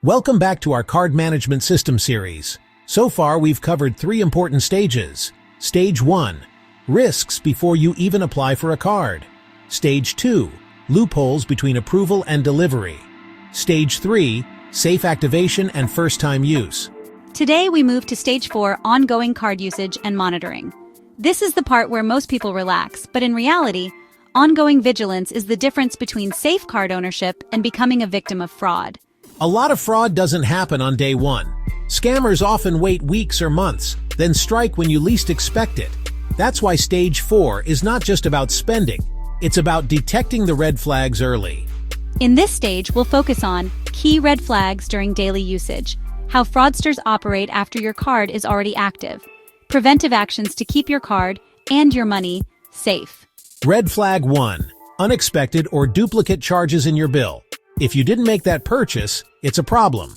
Welcome back to our card management system series. So far, we've covered 3 important stages. Stage 1, risks before you even apply for a card. Stage 2, loopholes between approval and delivery. Stage 3, safe activation and first-time use. Today, we move to Stage 4, ongoing card usage and monitoring. This is the part where most people relax, but in reality, ongoing vigilance is the difference between safe card ownership and becoming a victim of fraud. A lot of fraud doesn't happen on day 1. Scammers often wait weeks or months, then strike when you least expect it. That's why Stage 4 is not just about spending, it's about detecting the red flags early. In this stage, we'll focus on key red flags during daily usage, how fraudsters operate after your card is already active, preventive actions to keep your card and your money safe. Red flag 1, unexpected or duplicate charges in your bill. If you didn't make that purchase, it's a problem.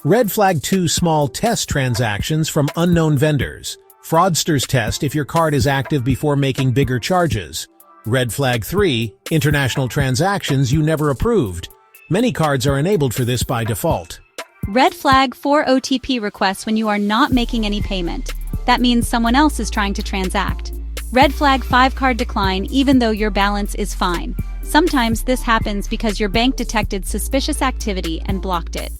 Red flag 2, small test transactions from unknown vendors. Fraudsters test if your card is active before making bigger charges. Red flag 3, international transactions you never approved. Many cards are enabled for this by default. Red flag 4, OTP requests when you are not making any payment. That means someone else is trying to transact. Red flag 5, card decline even though your balance is fine. Sometimes this happens because your bank detected suspicious activity and blocked it.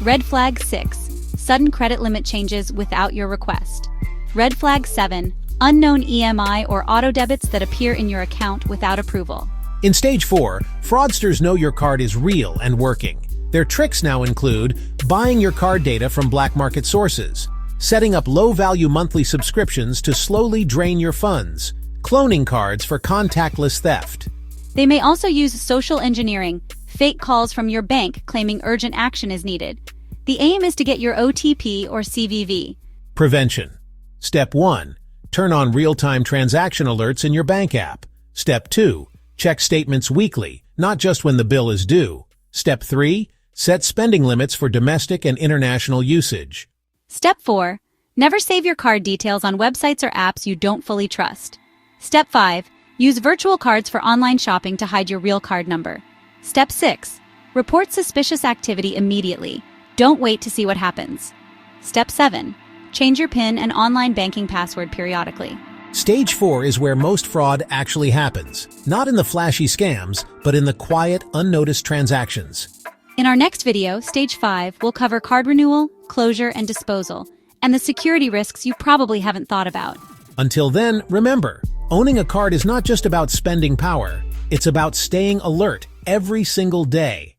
Red flag 6, sudden credit limit changes without your request. Red flag 7, unknown EMI or auto-debits that appear in your account without approval. In Stage 4, fraudsters know your card is real and working. Their tricks now include buying your card data from black market sources, setting up low-value monthly subscriptions to slowly drain your funds, cloning cards for contactless theft. They may also use social engineering, fake calls from your bank claiming urgent action is needed. The aim is to get your OTP or CVV. Prevention. Step 1. Turn on real-time transaction alerts in your bank app. Step 2. Check statements weekly, not just when the bill is due. Step 3. Set spending limits for domestic and international usage. Step 4. Never save your card details on websites or apps you don't fully trust. Step 5. Use virtual cards for online shopping to hide your real card number. Step 6. Report suspicious activity immediately. Don't wait to see what happens. Step 7. Change your PIN and online banking password periodically. Stage 4 is where most fraud actually happens. Not in the flashy scams, but in the quiet, unnoticed transactions. In our next video, Stage 5, we'll cover card renewal, closure, and disposal, and the security risks you probably haven't thought about. Until then, remember, owning a card is not just about spending power, it's about staying alert every single day.